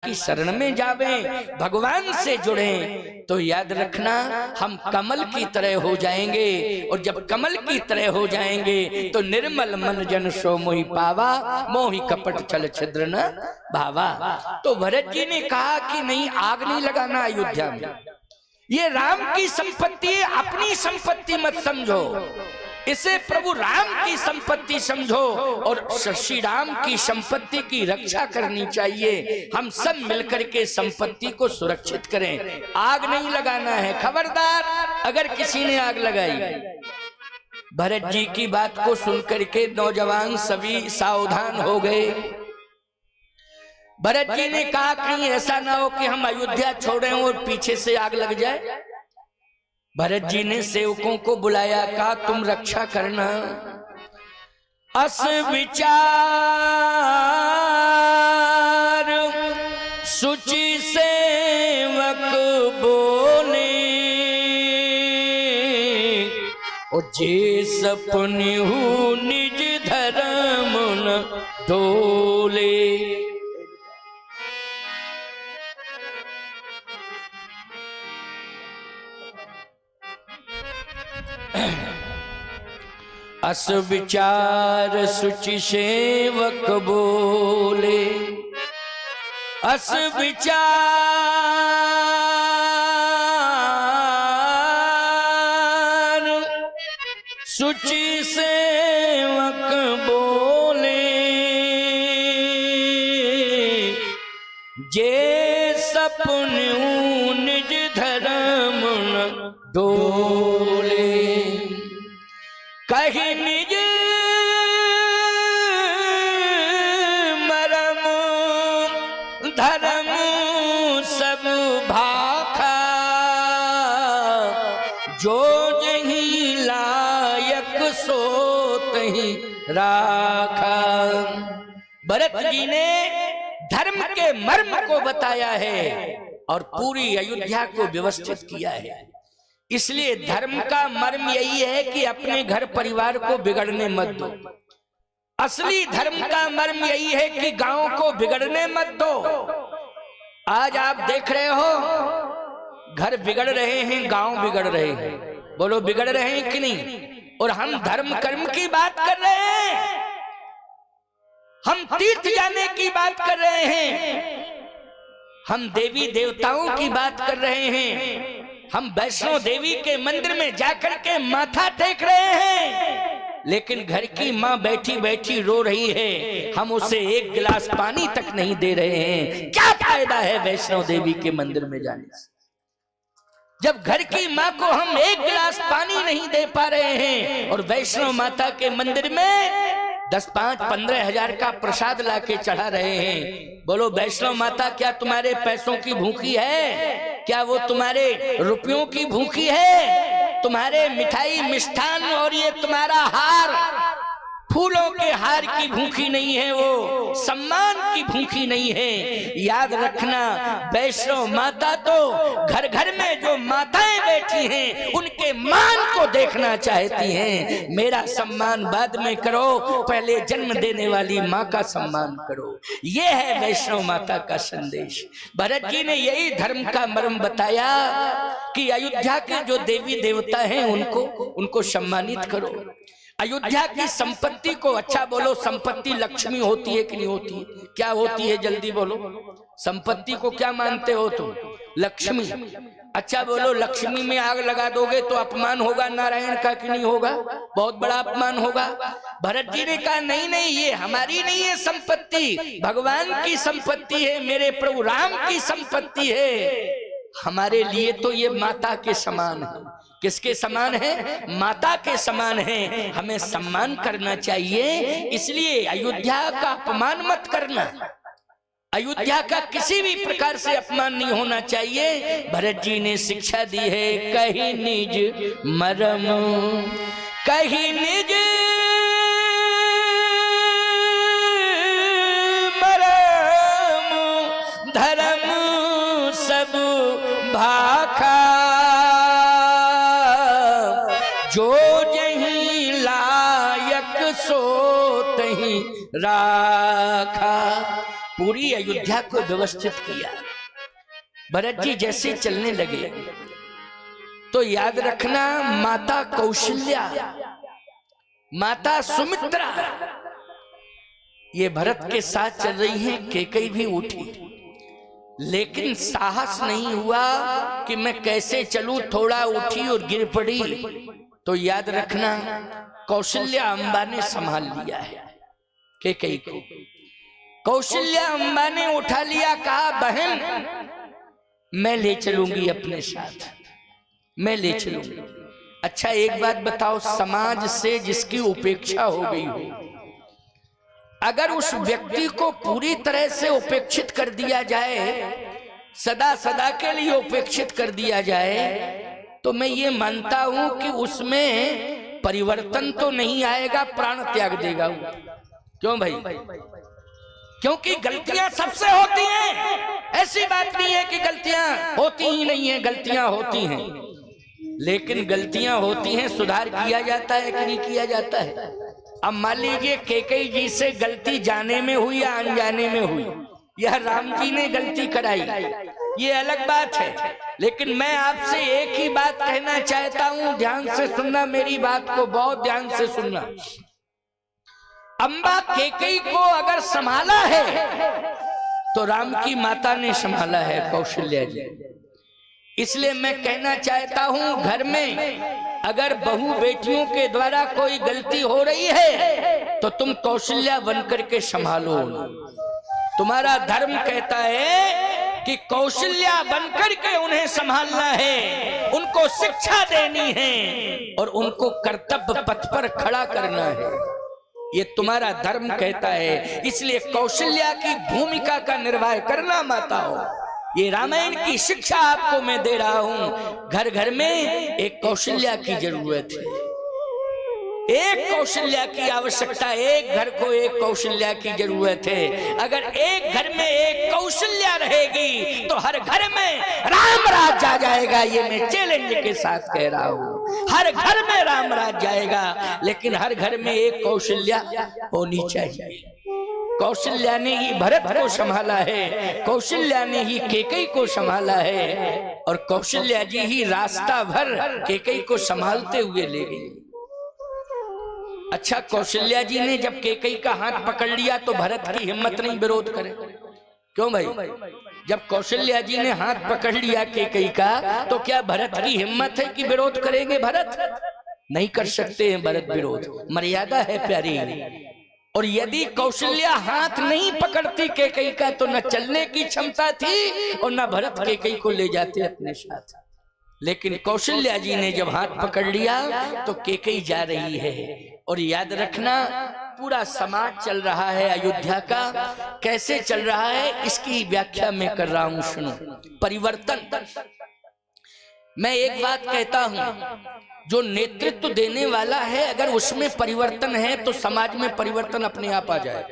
की शरण में जावे, भगवान से जुड़े, तो याद रखना हम कमल की तरह हो जाएंगे। और जब कमल की तरह हो जाएंगे तो निर्मल मन जन सो मोहि पावा, मोहि कपट छल छिद्र न भावा। तो भरत जी ने कहा कि नहीं, आग नहीं लगाना अयोध्या में, ये राम की संपत्ति है, अपनी संपत्ति मत समझो, इसे प्रभु राम की संपत्ति समझो और श्री राम की संपत्ति की रक्षा करनी चाहिए। हम सब मिलकर के संपत्ति को सुरक्षित करें, आग नहीं लगाना है। खबरदार अगर किसी ने आग लगाई। भरत जी की बात को सुनकर के नौजवान सभी सावधान हो गए। भरत जी ने कहा कहीं ऐसा ना हो कि हम अयोध्या छोड़ें और पीछे से आग लग जाए। भरत जी ने सेवकों को बुलाया, कहा तुम रक्षा करना। अस विचार सुचि सेवक बोले, और जे सपने हूँ निज धर्म न डोले। अस विचार सुचि सेवक बोले, अस विचार सुचि सेवक बोले, जे सपने निज धर्म न डोले। कहीं निज मरम धर्म सब भाखा, जो जहीं लायक सो तहीं राखा। भरत जी ने धर्म के मर्म को बताया है और पूरी अयोध्या को व्यवस्थित किया है। इसलिए धर्म का मर्म यही है कि अपने घर परिवार को बिगड़ने मत दो। असली धर्म का मर्म यही है कि गांव को बिगड़ने मत दो। आज आप देख रहे हो घर बिगड़ रहे हैं, गांव बिगड़ रहे हैं। बोलो बिगड़ रहे हैं कि नहीं? और हम धर्म कर्म की बात कर रहे हैं, हम तीर्थ जाने की बात कर रहे हैं, हम देवी देवताओं की बात कर रहे हैं, हम वैष्णो देवी के मंदिर में जाकर के माथा टेक रहे हैं। लेकिन घर की माँ बैठी बैठी रो रही है, हम उसे एक गिलास पानी तक नहीं दे रहे हैं। क्या फायदा है वैष्णो देवी के मंदिर में जाने से, जब घर की माँ को हम एक गिलास पानी नहीं दे पा रहे हैं और वैष्णो माता के मंदिर में 10, 5, 15 हजार का प्रसाद लाके चढ़ा रहे हैं। बोलो वैष्णो माता क्या तुम्हारे पैसों की भूखी है? क्या वो तुम्हारे रुपयों की भूखी है? तुम्हारे मिठाई मिष्ठान और ये तुम्हारा हार, फूलों के हार की भूखी नहीं है, वो सम्मान की भूखी नहीं है। याद रखना, वैष्णो माता तो घर घर में जो माताएं बैठी हैं उनके मान को देखना चाहती हैं। मेरा सम्मान बाद में करो, पहले जन्म देने वाली माँ का सम्मान करो। ये है वैष्णो माता का संदेश। भरत जी ने यही धर्म का मर्म बताया कि अयोध्या के जो देवी देवता हैं उनको सम्मानित करो। अयोध्या की संपत्ति को, अच्छा बोलो, संपत्ति लक्ष्मी होती है कि नहीं होती है? क्या होती है जल्दी बोलो। संपत्ति को क्या मानते हो तुम? लक्ष्मी। अच्छा बोलो, लक्ष्मी में आग लगा दोगे तो अपमान होगा नारायण का कि नहीं होगा? बहुत बड़ा अपमान होगा। भरत जी ने कहा नहीं नहीं, ये हमारी नहीं है संपत्ति, भगवान की संपत्ति है, मेरे प्रभु राम की संपत्ति है। हमारे लिए तो ये माता के समान है। किसके समान है? माता के समान है। हमें सम्मान करना चाहिए। इसलिए अयोध्या का अपमान मत करना, अयोध्या का किसी भी प्रकार से अपमान नहीं होना चाहिए। भरत जी ने शिक्षा दी है, कहीं निज मरम, कहीं निज मरम धर्म सब भाखा, जो जहीं लायक सो तहीं राखा। पूरी अयोध्या को व्यवस्थित किया। भरत जी जैसे चलने लगे तो याद रखना, माता कौशल्या, माता सुमित्रा ये भरत के साथ चल रही हैं। कैकेयी भी उठी, लेकिन साहस नहीं हुआ कि मैं कैसे चलूं। थोड़ा उठी और गिर पड़ी तो याद रखना कौशल्या अम्बा ने संभाल लिया है कैकेयी को। कौशल्या अम्बा ने उठा लिया, कहा बहन मैं ले चलूंगी अपने साथ, मैं ले चलूंगी। अच्छा एक बात बताओ, समाज से जिसकी उपेक्षा हो गई हो, अगर उस व्यक्ति को पूरी तरह से उपेक्षित कर दिया जाए, सदा सदा के लिए उपेक्षित कर दिया जाए, तो मैं ये मानता हूं कि उसमें परिवर्तन तो नहीं आएगा, प्राण त्याग देगा। क्यों भाई? क्योंकि गलतियां सबसे होती हैं। ऐसी बात नहीं है कि गलतियां होती ही नहीं है, गलतियां होती हैं, लेकिन गलतियां होती हैं, सुधार किया जाता है कि नहीं किया जाता है। अब मान लीजिए कैकेयी जी से गलती जाने में हुई या अनजाने में हुई, यह राम जी ने गलती कराई, ये अलग बात है। लेकिन मैं आपसे एक ही बात कहना चाहता हूं, ध्यान से सुनना, मेरी बात को बहुत ध्यान से सुनना। अम्बा कैकेयी को अगर संभाला है तो राम की माता ने संभाला है, कौशल्या जी। इसलिए मैं कहना चाहता हूं, घर में अगर बहू बेटियों के द्वारा कोई गलती हो रही है तो तुम कौशल्या बनकर के संभालो। तुम्हारा धर्म कहता है कि कौशल्या बनकर के उन्हें संभालना है, उनको शिक्षा देनी है और उनको कर्तव्य पथ पर खड़ा करना है, ये तुम्हारा धर्म कहता है। इसलिए कौशल्या की भूमिका का निर्वाह करना माता हो, ये रामायण की शिक्षा आपको मैं दे रहा हूं। घर घर में एक कौशल्या की जरूरत है, एक कौशल्या की आवश्यकता, एक घर को एक कौशल्या की जरूरत है। अगर एक घर में एक कौशल्या रहेगी तो हर घर में राम राज आ जाएगा, ये मैं चैलेंज के साथ कह रहा हूं। हर घर में राम राज जाएगा, लेकिन हर घर में एक कौशल्या होनी चाहिए। कौशल्या ने ही भरत को संभाला है, कौशल्या ने ही कैकेयी को संभाला है, और कौशल्या जी ही रास्ता भर कैकेयी को संभालते हुए ले गई। अच्छा, कौशल्या जी ने जब कैकेयी का हाथ पकड़ लिया तो भरत की हिम्मत नहीं विरोध करे। क्यों भाई? जब कौशल्या जी ने हाथ पकड़ लिया कैकेयी का, तो क्या भरत की हिम्मत है कि विरोध करेंगे? भरत नहीं कर सकते हैं भरत विरोध, मर्यादा है प्यारी। और यदि कौशल्या हाथ नहीं पकड़ती कैकेयी का तो न चलने की क्षमता थी और न भरत कैकेयी को ले जाते अपने साथ। लेकिन कौशल्या जी ने जब हाथ पकड़ लिया तो कैकेयी जा रही है। और याद रखना, पूरा समाज चल रहा है अयोध्या का, कैसे चल रहा है इसकी व्याख्या मैं कर रहा हूं, सुनो। परिवर्तन, मैं एक बात कहता हूं, जो नेतृत्व देने वाला है अगर उसमें परिवर्तन है तो समाज में परिवर्तन अपने आप आ जाए,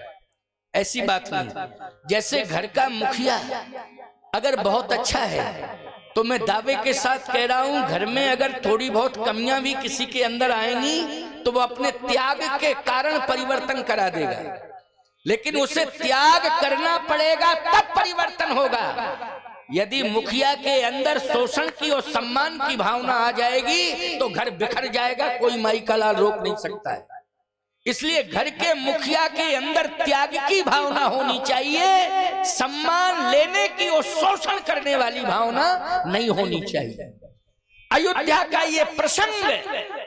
ऐसी बात नहीं। जैसे घर का मुखिया अगर बहुत अच्छा है तो मैं दावे के साथ कह रहा हूं, घर में अगर थोड़ी बहुत कमियां भी किसी के अंदर आएंगी तो वो अपने त्याग के कारण परिवर्तन करा देगा। लेकिन उसे त्याग करना पड़ेगा तब परिवर्तन होगा। यदि मुखिया के अंदर शोषण की और सम्मान की भावना आ जाएगी तो घर बिखर जाएगा, कोई माई का लाल रोक नहीं सकता है। इसलिए घर के मुखिया के अंदर त्याग की भावना होनी चाहिए, सम्मान लेने की और शोषण करने वाली भावना नहीं होनी चाहिए। अयोध्या का ये प्रसंग,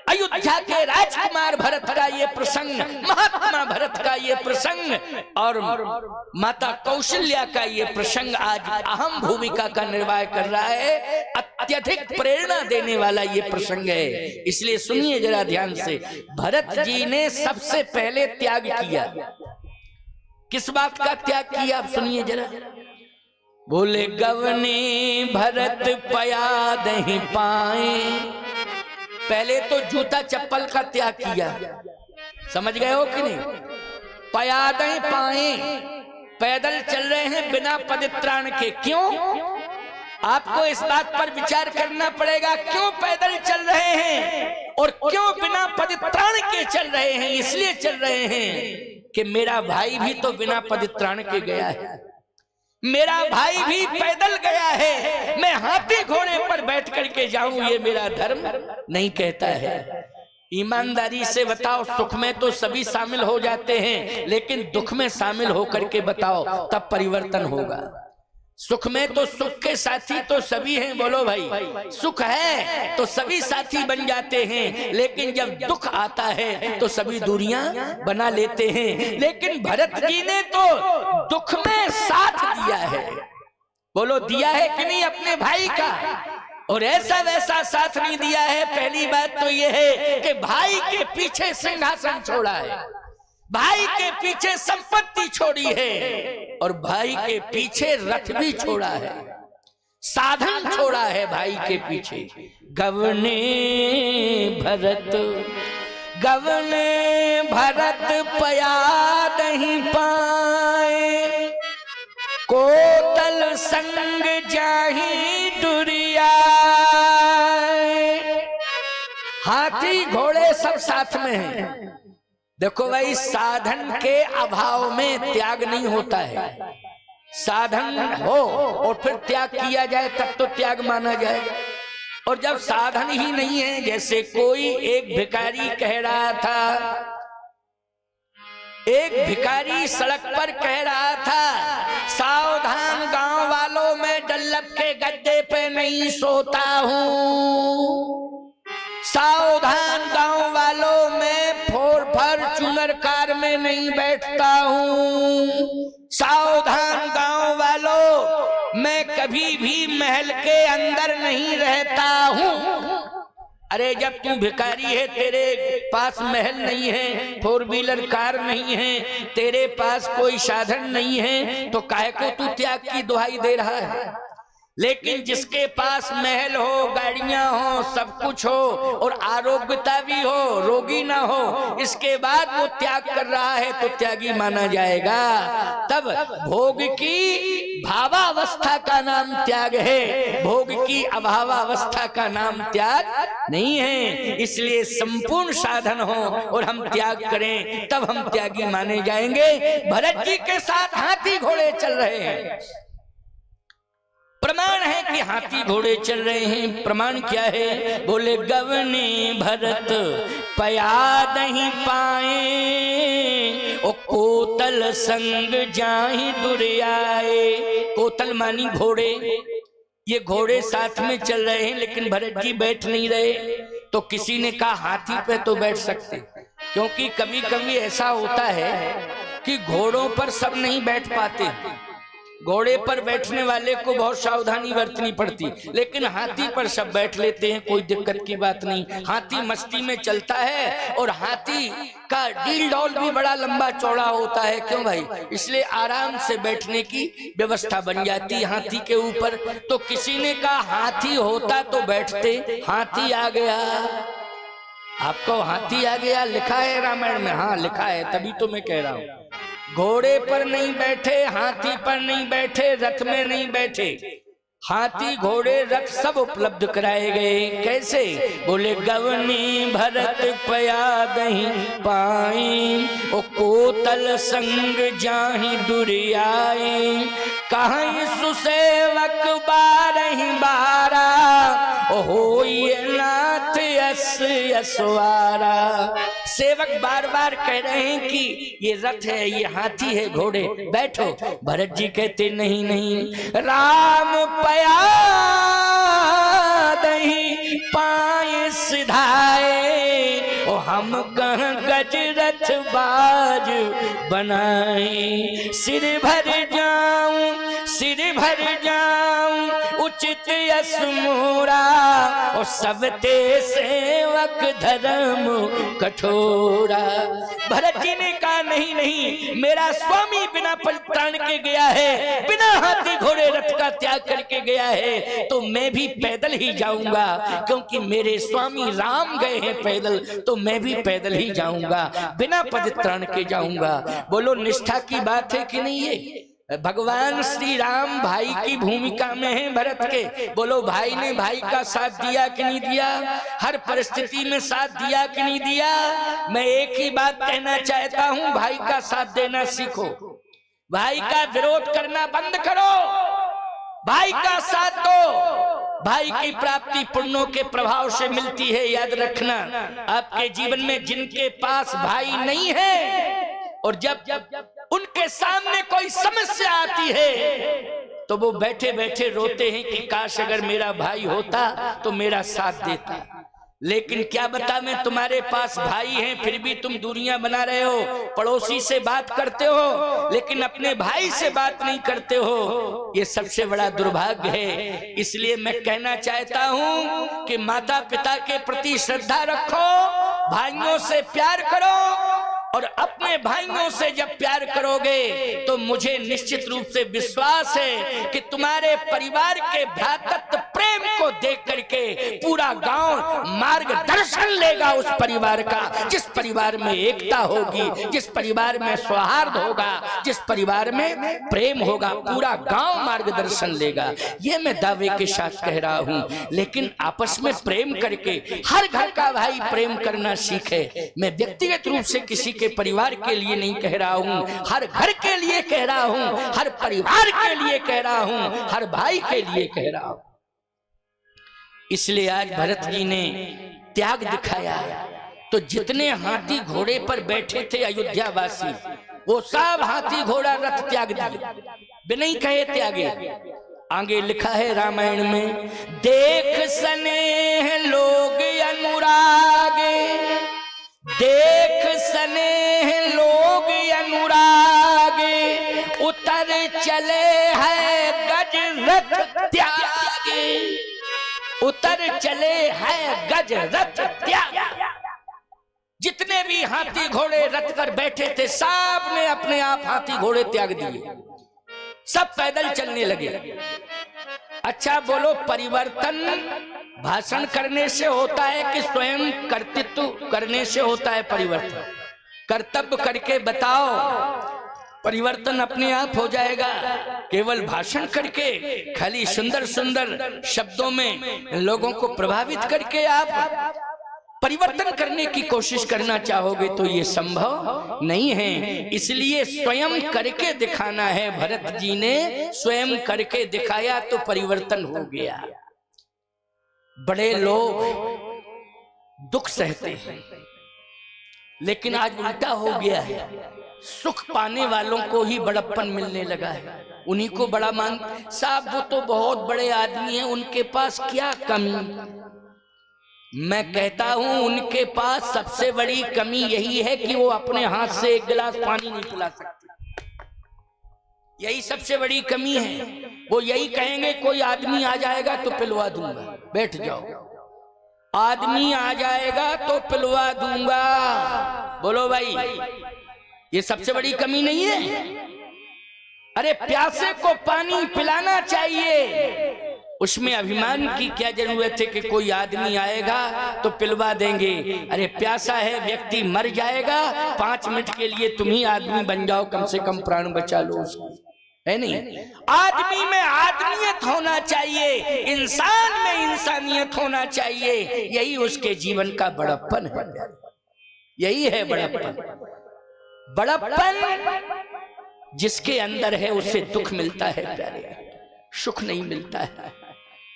अयोध्या के राजकुमार भरत का ये प्रसंग, महात्मा भरत का ये प्रसंग और माता कौशल्या का ये प्रसंग आज अहम भूमिका का निर्वाह कर रहा है। अत्यधिक प्रेरणा देने वाला ये प्रसंग है। इसलिए सुनिए जरा ध्यान से, भरत जी ने सबसे पहले त्याग किया। किस बात का त्याग किया आप सुनिए जरा। बोले गवने भरत पया दही पाए, पहले तो जूता चप्पल का त्याग किया, समझ गए हो कि नहीं? पया दही पाए, पैदल चल रहे हैं बिना पदत्राण के। क्यों? आपको इस बात पर विचार करना पड़ेगा, क्यों पैदल चल रहे हैं और क्यों बिना पदत्राण के चल रहे हैं? इसलिए चल रहे हैं कि मेरा भाई भी तो बिना पदत्राण के गया है, मेरा भाई भी पैदल गया है, मैं हाथी घोड़े पर बैठ करके जाऊं, ये मेरा धर्म नहीं कहता है। ईमानदारी से बताओ, सुख में तो सभी शामिल हो जाते हैं, लेकिन दुख में शामिल होकर के बताओ, तब परिवर्तन होगा। सुख में तो सुख के साथी तो सभी हैं, बोलो भाई, सुख है तो सभी साथी बन जाते हैं, लेकिन जब दुख आता है तो सभी दूरियां बना लेते हैं। लेकिन भरत जी ने तो दुख में साथ दिया है, बोलो दिया है कि नहीं अपने भाई का, और ऐसा वैसा साथ नहीं दिया है। पहली बात तो यह है कि भाई के पीछे सिंहासन छोड़ा है, भाई के पीछे संपत्ति छोड़ी है, और भाई के पीछे रथ भी छोड़ा है, साधन छोड़ा है भाई के पीछे। गवने भरत पया नहीं पाए, कोतल संग जाही दुरिया। हाथी घोड़े सब साथ में हैं। देखो भाई, साधन के अभाव में त्याग नहीं होता है। साधन हो और फिर त्याग किया जाए तब तो त्याग माना जाए, और जब साधन ही नहीं है, जैसे कोई एक भिखारी कह रहा था, एक भिखारी सड़क पर कह रहा था, सावधान गांव वालों, मैं डल्लभ के गद्दे पे नहीं सोता हूँ, सावधान गांव वालों, मैं फॉर्च्यूनर कार में नहीं बैठता हूँ, सावधान गांव वालों, मैं कभी भी महल के अंदर नहीं रहता हूँ। अरे जब तू भिखारी है, तेरे पास महल नहीं है, 4 व्हीलर कार नहीं है, तेरे पास कोई साधन नहीं है, तो काहे को तू त्याग की दुहाई दे रहा है? लेकिन जिसके पास महल हो, गाड़ियां हो, सब कुछ हो, और आरोग्यता भी हो, रोगी ना हो, इसके बाद वो त्याग कर रहा है तो त्यागी माना जाएगा। तब भोग की भावावस्था का नाम त्याग है, भोग की अभावावस्था का नाम त्याग नहीं है। इसलिए संपूर्ण साधन हो और हम त्याग करें, तब हम त्यागी माने जाएंगे। भरत जी के साथ हाथी घोड़े चल रहे हैं, प्रमाण है कि हाथी घोड़े चल रहे हैं। प्रमाण क्या है? बोले गवने भरत पया नहीं पाए, ओ कोतल संग जाहि दुरियाए। कोतल मानी घोड़े, ये घोड़े साथ में चल रहे हैं, लेकिन भरत जी बैठ नहीं रहे। तो किसी ने कहा हाथी पे तो बैठ सकते, क्योंकि कभी कभी ऐसा होता है कि घोड़ों पर सब नहीं बैठ पाते, घोड़े पर बैठने वाले को बहुत सावधानी बरतनी पड़ती, लेकिन हाथी पर सब बैठ लेते हैं, कोई दिक्कत की बात नहीं। हाथी मस्ती में चलता है, और हाथी का डील डौल भी बड़ा लंबा चौड़ा होता है। क्यों भाई? इसलिए आराम से बैठने की व्यवस्था बन जाती है हाथी के ऊपर। तो किसी ने कहा हाथी होता तो बैठते, हाथी आ गया। आपको हाथी आ गया लिखा है रामायण में? हाँ लिखा है, तभी तो मैं कह रहा हूँ। घोड़े पर नहीं बैठे, हाथी पर नहीं बैठे, रथ में नहीं बैठे, हाथी घोड़े रथ सब उपलब्ध कराए गए। कैसे? बोले गवनी भरत पया नहीं पाई, ओ कोतल संग जाहि दुरियाई। कहीं सुसेवक बारहि बारा, ओ होइए नाथ यस यशवारा। सेवक बार बार कह रहे हैं कि ये रथ है, ये हाथी है, घोड़े बैठो। भरत जी कहते नहीं नहीं, राम पया नहीं पाए सिधाए, ओ हम कह गज रथ बाज बनाए। सिर भर जाऊं, सिर भर जाऊं, उचित यस मोरा, और सब ते सेवक धर्म कठोरा। भरत जी ने कहा नहीं नहीं, मेरा स्वामी बिना परित्राण के गया है, बिना हाथी घोड़े रथ का त्याग करके गया है, तो मैं भी पैदल ही जाऊंगा, क्योंकि मेरे स्वामी राम गए हैं पैदल, तो मैं भी पैदल ही जाऊंगा, बिना परित्राण के जाऊंगा। बोलो निष्ठा की बात है कि नहीं? ये भगवान श्री राम भाई की भूमिका में है भरत के। बोलो भाई ने भाई का साथ दिया कि नहीं दिया? हर परिस्थिति में साथ दिया कि नहीं दिया? मैं एक ही बात कहना चाहता हूं, भाई का साथ देना सीखो। भाई का विरोध करना बंद करो, भाई का साथ दो। भाई की प्राप्ति पुण्यों के प्रभाव से मिलती है। याद रखना, आपके जीवन में जिनके पास भाई नहीं है और जब उनके सामने कोई समस्या आती है तो वो बैठे बैठे रोते हैं कि काश अगर मेरा भाई होता तो मेरा साथ देता। लेकिन क्या बता मैं, तुम्हारे पास भाई हैं फिर भी तुम दूरियां बना रहे हो। पड़ोसी से बात करते हो लेकिन अपने भाई से बात नहीं करते हो। ये सबसे बड़ा दुर्भाग्य है। इसलिए मैं कहना चाहता हूं कि माता पिता के प्रति श्रद्धा रखो, भाइयों से प्यार करो, और अपने भाइयों से जब प्यार करोगे तो मुझे निश्चित रूप से विश्वास है कि तुम्हारे परिवार के भ्रातृत्व प्रेम को देख करके पूरा गांव मार्गदर्शन लेगा उस परिवार का। जिस परिवार में एकता होगी, जिस परिवार में सौहार्द होगा, जिस परिवार में प्रेम होगा, पूरा गांव मार्गदर्शन लेगा। ये मैं दावे के साथ कह रहा हूं। लेकिन आपस में प्रेम करके हर घर का भाई प्रेम करना सीखे। मैं व्यक्तिगत रूप से किसी के परिवार के लिए नहीं कह रहा हूं, हर घर के लिए कह रहा हूं, हर परिवार के लिए कह रहा हूं, हर भाई के लिए कह रहा हूं। इसलिए आज भरत जी ने त्याग दिखाया। तो जितने हाथी घोड़े पर बैठे थे अयोध्यावासी, वो सब हाथी घोड़ा रथ त्याग दिए, बिना कहे त्यागे। आगे लिखा है रामायण में, देख स्नेह लोग अनुरागे, देख स्नेह लोग अनुरागे, उतर चले हैं गज रथ त्यागे, उतर चले हैं गज रथ त्यागे। जितने भी हाथी घोड़े रथ कर बैठे थे सब ने अपने आप हाथी घोड़े त्याग दिए, सब पैदल चलने लगे। अच्छा बोलो, परिवर्तन भाषण करने से होता है कि स्वयं कर्तृत्व करने से होता है परिवर्तन? कर्तव्य करके बताओ, परिवर्तन अपने आप हो जाएगा। केवल भाषण करके, खाली सुंदर सुंदर शब्दों में लोगों को प्रभावित करके आप परिवर्तन करने की कोशिश करना चाहोगे तो ये संभव नहीं है। इसलिए स्वयं करके दिखाना है। भरत जी ने स्वयं करके दिखाया तो परिवर्तन हो गया। बड़े लोग दुख सहते हैं, लेकिन आज उल्टा हो गया है। सुख पाने वालों को ही बड़प्पन मिलने लगा है, उन्हीं को बड़ा मान। साहब वो तो बहुत बड़े आदमी हैं, उनके पास क्या कमी? मैं कहता हूं उनके पास सबसे बड़ी कमी यही है कि वो अपने हाथ से एक गिलास पानी नहीं पिला सकते। यही सबसे बड़ी कमी है। वो यही कहेंगे कोई आदमी आ जाएगा तो पिलवा दूंगा, बैठ जाओ, आदमी आ जाएगा तो पिलवा दूंगा। बोलो भाई, ये सबसे बड़ी कमी नहीं है? अरे प्यासे को पानी पिलाना चाहिए, उसमें अभिमान की क्या जरूरत है कि कोई आदमी आएगा तो पिलवा देंगे। अरे प्यासा है व्यक्ति मर जाएगा, 5 मिनट के लिए तुम ही आदमी बन जाओ, कम से कम प्राण बचा लो उसका, है नहीं? आदमी में आदमियत होना चाहिए, इंसान में इंसानियत होना चाहिए। यही उसके जीवन का बड़प्पन है, यही है बड़प्पन। बड़प्पन जिसके अंदर है उसे दुख मिलता है प्यारे, सुख नहीं मिलता है,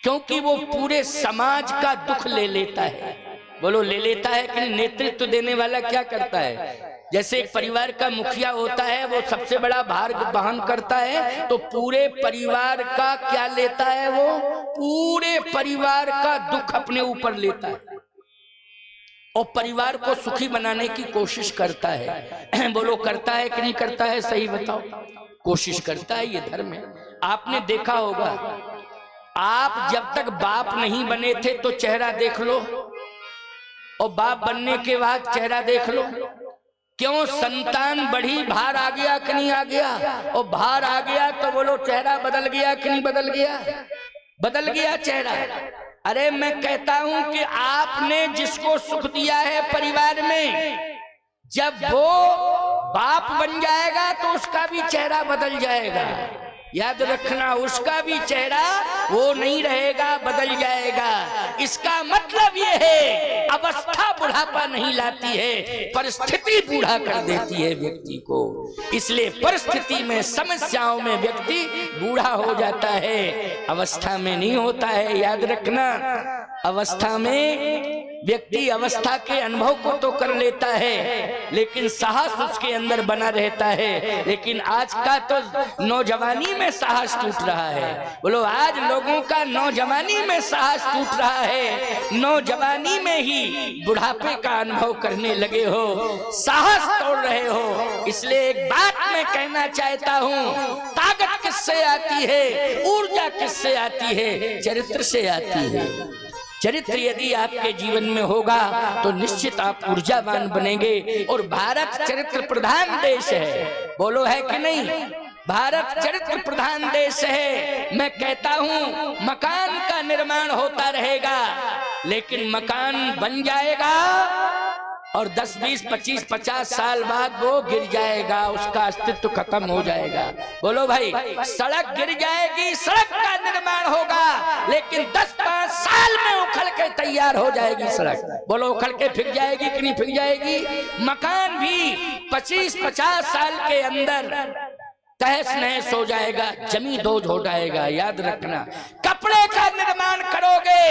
क्योंकि वो पूरे समाज का दुख ले लेता है। बोलो ले लेता है कि नेतृत्व देने वाला क्या करता है? जैसे एक परिवार का मुखिया होता है, वो सबसे बड़ा भार वहन करता है, तो पूरे परिवार का क्या लेता है? वो पूरे परिवार का दुख अपने ऊपर लेता है और परिवार को सुखी बनाने की कोशिश करता है। बोलो करता है कि नहीं करता है? सही बताओ। कोशिश करता है, ये धर्म है। आपने देखा होगा, आप जब तक बाप नहीं बने थे तो चेहरा देख लो, और बाप बनने के बाद चेहरा देख लो। क्यों? संतान बढ़ी, भार आ गया कि नहीं आ गया? और भार आ गया तो बोलो चेहरा बदल गया कि नहीं बदल गया? बदल गया चेहरा। अरे मैं कहता हूं कि आपने जिसको सुख दिया है परिवार में, जब वो बाप बन जाएगा तो उसका भी चेहरा बदल जाएगा। याद रखना, उसका भी चेहरा वो नहीं रहेगा, बदल जाएगा। इसका मतलब ये है अवस्था बुढ़ापा नहीं लाती है, परिस्थिति बूढ़ा कर देती है व्यक्ति को। इसलिए परिस्थिति में, समस्याओं में व्यक्ति बूढ़ा हो जाता है, अवस्था में नहीं होता है। याद रखना, अवस्था में व्यक्ति अवस्था के अनुभव को तो कर लेता है, लेकिन साहस उसके अंदर बना रहता है। लेकिन आज का तो नौजवानी में साहस टूट रहा है। बोलो, आज लोगों का नौजवानी में साहस टूट रहा है। नौजवानी में ही बुढ़ापे का अनुभव करने लगे हो, साहस तोड़ रहे हो। इसलिए एक बात मैं कहना चाहता हूँ, ताकत किससे आती है, ऊर्जा किससे आती है? चरित्र से आती है। चरित्र यदि आपके जीवन में होगा तो निश्चित आप ऊर्जावान बनेंगे। और भारत चरित्र प्रधान देश है, बोलो है कि नहीं? भारत चरित्र प्रधान देश है। मैं कहता हूँ मकान का निर्माण होता रहेगा, लेकिन मकान बन जाएगा और 10, 20, 25, 50 साल बाद वो गिर जाएगा, उसका अस्तित्व खत्म हो जाएगा। बोलो भाई, सड़क गिर जाएगी, सड़क का निर्माण होगा, लेकिन 10-5 साल में उखड़ के तैयार हो जाएगी सड़क। बोलो, उखड़ के फिर जाएगी कि नहीं फिर जाएगी? मकान भी 25-50 साल के अंदर तहस नहस हो जाएगा, जमी दोज हो जाएगा। याद रखना, कपड़े का निर्माण करोगे,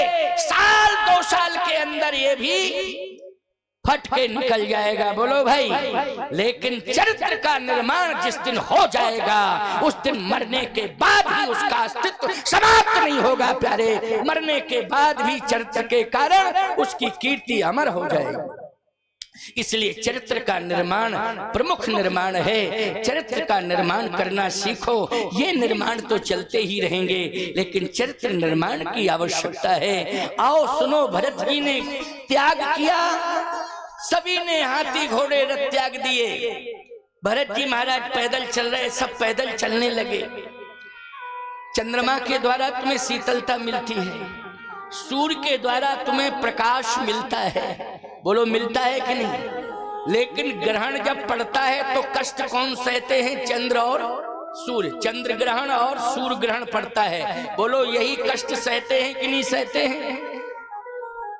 1-2 साल के अंदर ये भी फट के निकल जाएगा। बोलो भाई, लेकिन चरित्र का निर्माण जिस दिन हो जाएगा, उस दिन मरने के बाद भी उसका अस्तित्व समाप्त नहीं होगा प्यारे। मरने के बाद भी चरित्र के कारण उसकी कीर्ति अमर हो जाएगी। इसलिए चरित्र का निर्माण प्रमुख निर्माण है। चरित्र का निर्माण करना सीखो। ये निर्माण तो चलते ही रहेंगे, लेकिन चरित्र निर्माण की आवश्यकता है। आओ सुनो, भरत जी ने त्याग किया, सभी ने हाथी घोड़े रथ त्याग दिए। भरत जी महाराज पैदल चल रहे, सब पैदल चलने लगे। चंद्रमा के द्वारा तुम्हें शीतलता मिलती है, सूर्य के द्वारा तुम्हें प्रकाश मिलता है। बोलो, मिलता है कि नहीं? लेकिन ग्रहण जब पड़ता है तो कष्ट कौन सहते हैं? चंद्र और सूर्य। चंद्र ग्रहण और सूर्य ग्रहण पड़ता है। बोलो, यही कष्ट सहते हैं कि नहीं सहते हैं?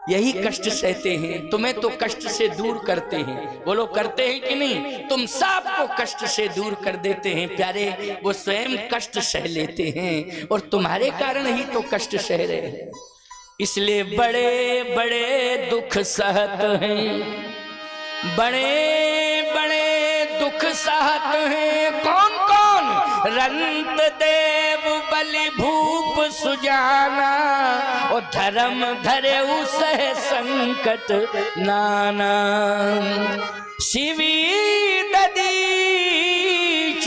यही कष्ट सहते हैं। तुम्हें तो कष्ट से दूर करते हैं। बोलो, करते हैं कि नहीं? तुम सबको कष्ट से दूर कर देते हैं प्यारे। वो स्वयं कष्ट सह लेते हैं और तुम्हारे कारण ही तो कष्ट सह रहे हैं। इसलिए बड़े बड़े दुख सहत हैं, बड़े बड़े दुख सहत हैं। कौन कौन? रंत देव बलि भूप सुजाना, और धर्म धरे सह संकट नाना। शिवी ददीच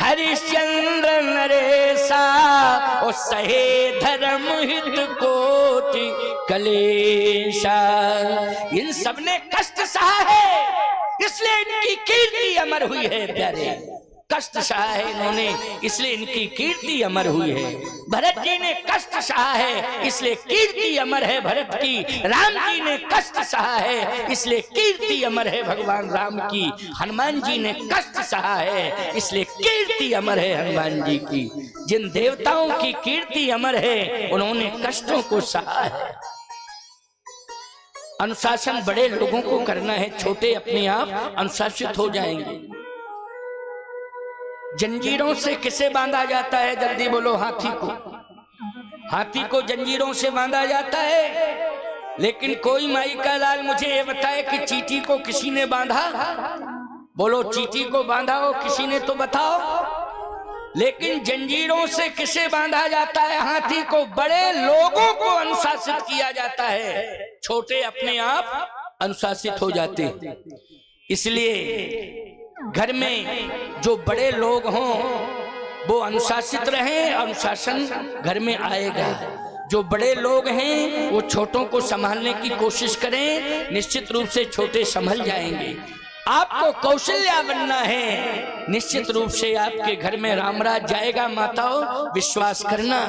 हरिश्चंद्र नरेसा, और सहे धर्म हित कोटि कलेशा। इन सबने कष्ट सहा है, इसलिए इनकी कीर्ति अमर हुई है प्यारे। कष्ट सहा है इन्होंने, इसलिए इनकी कीर्ति अमर हुई है। भरत जी ने कष्ट सहा है, इसलिए कीर्ति अमर है भरत की। राम जी ने कष्ट सहा है, इसलिए कीर्ति अमर है भगवान राम की। हनुमान जी ने कष्ट सहा है, इसलिए कीर्ति अमर है हनुमान जी की। जिन देवताओं की कीर्ति अमर है, उन्होंने कष्टों को सहा है। अनुशासन बड़े लोगों को करना है, छोटे अपने आप अनुशासित हो जाएंगे। जंजीरों से किसे बांधा जाता है? जल्दी बोलो। हाथी को। हाथी को जंजीरों से बांधा जाता है, लेकिन कोई माई का लाल मुझे ये बताए कि चींटी को किसी ने बांधा? बोलो, चींटी को बांधा हो किसी ने तो बताओ। लेकिन जंजीरों से किसे बांधा जाता है? हाथी को। बड़े लोगों को अनुशासित किया जाता है, छोटे अपने आप अनुशासित हो जाते हैं। इसलिए घर में जो बड़े लोग हों वो अनुशासित रहें, अनुशासन घर में आएगा। जो बड़े लोग हैं वो छोटों को संभालने की कोशिश करें, निश्चित रूप से छोटे संभल जाएंगे। आपको कौशल्या बनना है, निश्चित रूप से आपके घर में रामराज जाएगा। माताओं, विश्वास करना।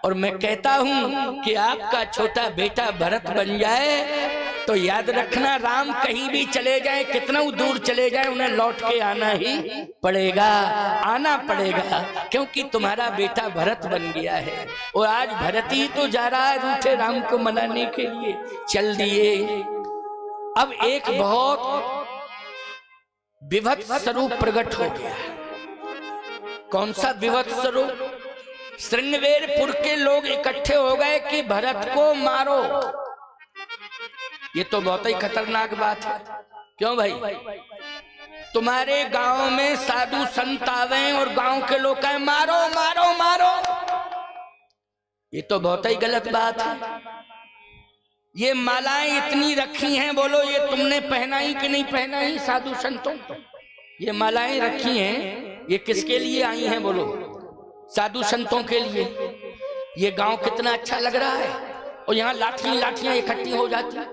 और मैं कहता हूं कि आपका छोटा बेटा भरत बन जाए तो याद रखना, राम कहीं भी चले जाए, कितना दूर चले जाए, उन्हें लौट के आना ही पड़ेगा, आना पड़ेगा, क्योंकि तुम्हारा बेटा भरत बन गया है। और आज भरत ही तो जा रहा है रूठे राम को मनाने के लिए, चल दिए। अब एक बहुत विभत्स स्वरूप प्रकट हो गया। कौन सा विभत्स स्वरूप? श्रृंगवेरपुर के लोग इकट्ठे हो गए कि भरत को मारो। ये तो बहुत ही खतरनाक बात है। क्यों भाई? तुम्हारे गांव में साधु संत आवे और गांव के लोग कहें मारो मारो मारो, ये तो बहुत ही गलत बात है। ये मालाएं इतनी रखी हैं, बोलो ये तुमने पहनाई कि नहीं पहनाई? साधु संतों ये मालाएं रखी हैं, ये किसके लिए आई हैं? बोलो साधु संतों के लिए। ये गांव कितना अच्छा लग रहा है, और यहाँ लाठियां लाठियां इकट्ठी हो जाती।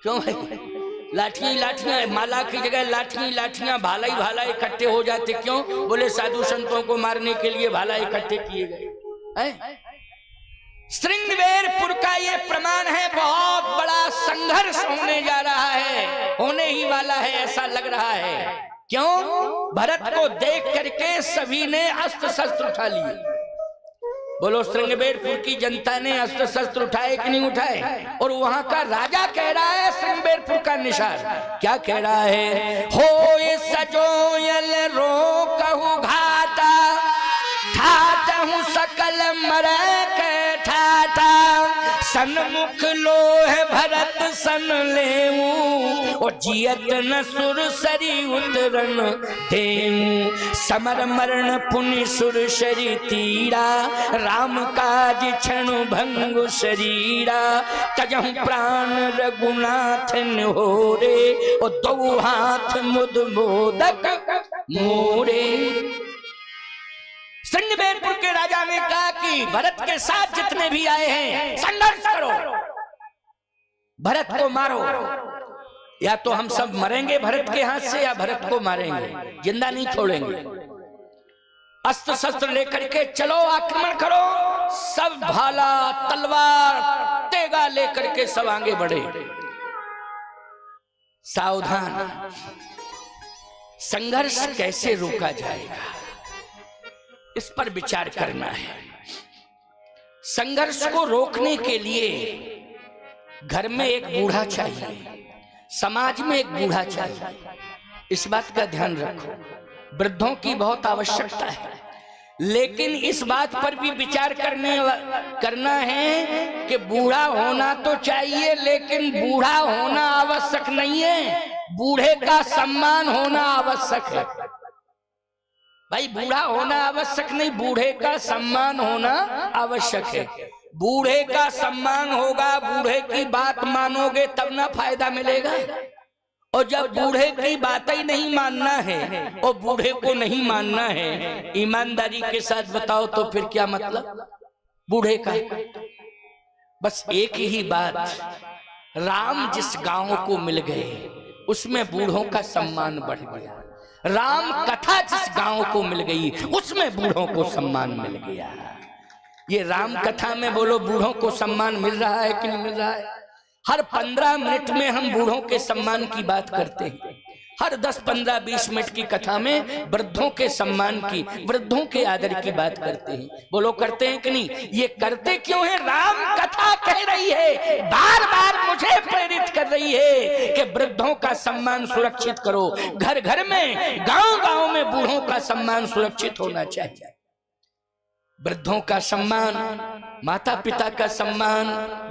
क्यों भाई? लाठियां लाठियां, माला की जगह लाठियां लाठियां, भाला ही भाला इकट्ठे हो जाते। क्यों? बोले साधु संतों को मारने के लिए भाला इकट्ठे किए गए। श्रृंगवेरपुर का ये प्रमाण है, बहुत बड़ा संघर्ष होने जा रहा है, होने ही वाला है, ऐसा लग रहा है। क्यों? भरत को देख करके सभी ने अस्त्र शस्त्र उठा लिए। बोलो श्रृंगवेरपुर की जनता ने अस्त्र शस्त्र उठाए कि नहीं उठाए? और वहां का राजा कह रहा है श्रृंगवेरपुर का निशान, क्या कह रहा है? हो सजोयल रो कहू घाटा, ठाटा हूं सकल मरे के ठाटा, सन्मुख लोह भरत सन लेऊं, और जियत न सुर सरी उतरन देऊं, समर मरण पुनि सुर शरी तीरा, राम काज क्षण भंगु शरीरा, तजहु प्राण रघुनाथ निहोरे, और दो हाथ मुद मोदक मोरे। श्रृंगवेरपुर के राजा ने कहा कि भरत के साथ जितने भी आए हैं संघर्ष करो, भरत को मारो, या तो हम सब मरेंगे भरत के हाथ से, या भरत को मारेंगे, जिंदा नहीं छोड़ेंगे। अस्त्र शस्त्र लेकर के चलो, आक्रमण करो। सब भाला तलवार तेगा लेकर के सब आगे बढ़े। सावधान, संघर्ष कैसे रोका जाएगा, इस पर विचार करना है। संघर्ष को रोकने के लिए घर में एक बूढ़ा चाहिए, समाज में एक बूढ़ा चाहिए, इस बात का ध्यान रखो। वृद्धों की बहुत आवश्यकता है, लेकिन इस बात पर भी विचार करना है कि बूढ़ा होना तो चाहिए, लेकिन बूढ़ा होना आवश्यक नहीं है, बूढ़े का सम्मान होना आवश्यक है। भाई बूढ़ा होना आवश्यक नहीं, बूढ़े का सम्मान होना आवश्यक है। बूढ़े का सम्मान होगा, बूढ़े की बात मानोगे तब ना फायदा मिलेगा। और जब बूढ़े की बात ही नहीं मानना है और बूढ़े को नहीं मानना है, ईमानदारी के साथ बताओ तो फिर क्या मतलब बूढ़े का? बस एक ही बात, राम जिस गांव को मिल गए उसमें बूढ़ों का सम्मान बढ़ गया। राम कथा जिस गांव को मिल गई उसमें बूढ़ों को सम्मान मिल गया। ये राम कथा में बोलो बूढ़ों को सम्मान मिल रहा है कि नहीं मिल रहा है? हर 15 मिनट में हम बूढ़ों के सम्मान की बात करते हैं। हर 10, 15, 20 मिनट की कथा में वृद्धों के सम्मान की, वृद्धों के आदर की बात करते हैं। बोलो करते हैं कि नहीं? ये करते क्यों है? राम कथा कह रही है, बार बार मुझे प्रेरित कर रही है कि वृद्धों का सम्मान सुरक्षित करो। घर घर में, गांव गांव में बूढ़ों का सम्मान सुरक्षित होना चाहिए। वृद्धों का सम्मान, माता पिता का सम्मान,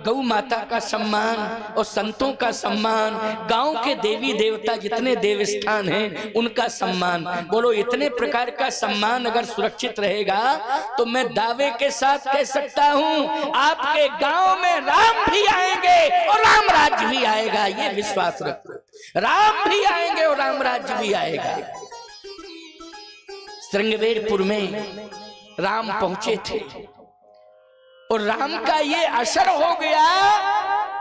गौ माता का सम्मान और संतों का सम्मान, गांव के देवी देवता जितने देव स्थान हैं उनका सम्मान। बोलो इतने प्रकार का सम्मान अगर सुरक्षित रहेगा तो मैं दावे के साथ कह सकता हूं आपके गांव में राम भी आएंगे और राम राज्य भी आएगा। ये विश्वास रखो, राम भी आएंगे और राम राज्य भी आएगा। श्रृंगवेरपुर में राम पहुंचे थे और राम का ये असर हो गया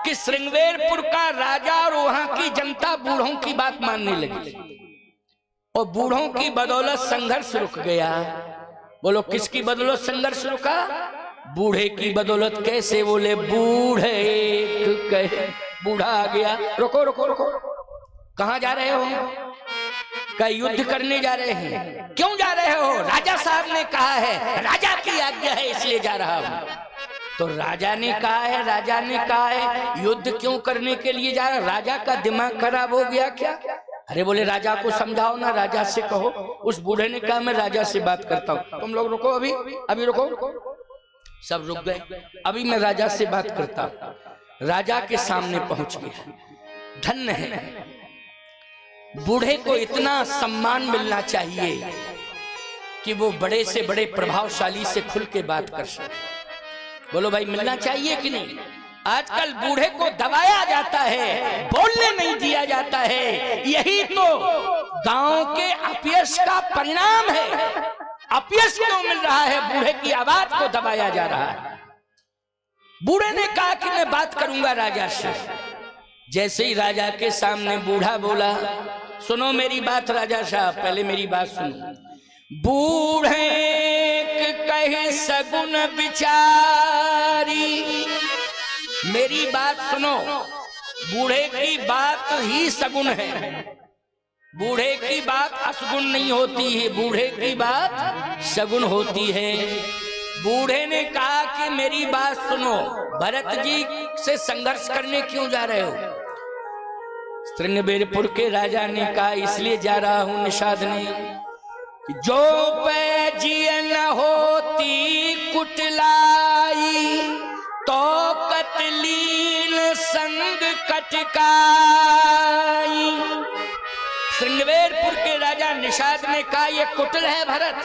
कि श्रृंगवेरपुर का राजा और वहां की जनता बूढ़ों की बात मानने लगी और बूढ़ों की बदौलत संघर्ष रुक गया। बोलो किसकी बदौलत संघर्ष रुका? बूढ़े की बदौलत। कैसे? बोले बूढ़े एक कहे बूढ़ा आ गया, रुको रुको रुको, कहाँ जा रहे हो? का युद्ध करने जा रहे हैं। क्यों जा रहे हो? राजा साहब ने कहा है, राजा की आज्ञा है इसलिए जा रहा हूं। तो राजा ने कहा है, राजा ने कहा है, युद्ध क्यों करने के लिए जा रहा? राजा का दिमाग खराब हो गया क्या? अरे बोले राजा को समझाओ ना, राजा से कहो। उस बूढ़े ने कहा मैं राजा से बात करता हूँ, तुम लोग रुको, अभी रुको। सब रुक गए, अभी मैं राजा से बात करता हूँ। राजा के सामने पहुंच गया। धन्य है, बूढ़े को इतना सम्मान मिलना चाहिए कि वो बड़े से बड़े प्रभावशाली से खुल के बात कर सके। बोलो भाई, मिलना चाहिए कि नहीं? आजकल बूढ़े को दबाया जाता है, बोलने नहीं दिया जाता है। यही तो गांव के अपयश का परिणाम है। अपयश क्यों मिल रहा है? बूढ़े की आवाज को दबाया जा रहा है। बूढ़े ने कहा कि मैं बात करूंगा राजा से। जैसे ही राजा के सामने बूढ़ा बोला, सुनो मेरी बात राजा साहब, पहले मेरी बात सुनो। बूढ़े कहे सगुन बिचारी, मेरी बात सुनो। बूढ़े की बात ही सगुन है, बूढ़े की बात असगुन नहीं होती है, बूढ़े की बात सगुन होती है। बूढ़े ने कहा कि मेरी बात सुनो, भरत जी से संघर्ष करने क्यों जा रहे हो? श्रृंगबेरपुर के राजा ने कहा इसलिए जा रहा हूं निषाद ने, जो पैजिए न होती कुटलाई, तो कतलीन संग कटकाई। श्रृंगबेरपुर के राजा निषाद ने कहा ये कुटिल है भरत,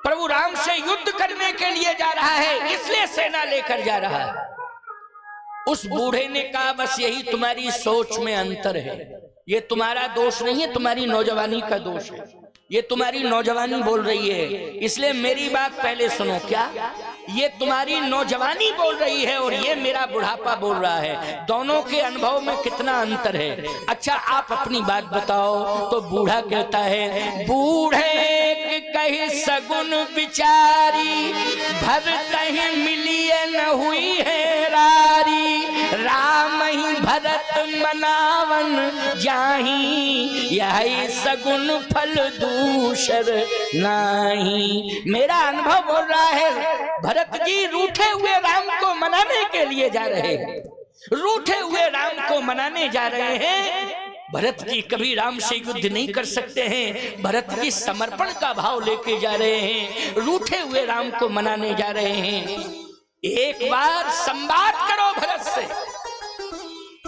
प्रभु राम से युद्ध करने के लिए जा रहा है, इसलिए सेना लेकर जा रहा है। उस बूढ़े ने कहा बस यही तुम्हारी सोच में अंतर है, ये तुम्हारा दोष नहीं है, तुम्हारी नौजवानी का दोष है। ये तुम्हारी नौजवानी बोल रही है, इसलिए मेरी बात पहले सुनो। क्या? ये तुम्हारी नौजवानी बोल रही है और ये मेरा बुढ़ापा बोल रहा है, दोनों के अनुभव में कितना अंतर है। अच्छा आप अपनी बात बताओ। तो बूढ़ा कहता है, बूढ़े कही सगुन बिचारी, भरत ही मिलिए न हुई है रारी, राम ही भरत मनावन जाही, यही सगुन फल दूसर नाही। मेरा अनुभव बोल रहा है, भरत जी रूठे हुए राम को मनाने के लिए जा रहे हैं, रूठे हुए राम को मनाने जा रहे हैं। भरत जी कभी राम से युद्ध नहीं कर सकते हैं, भरत जी समर्पण का भाव लेके जा रहे हैं, रूठे हुए राम को मनाने जा रहे हैं। एक बार संवाद करो भरत से,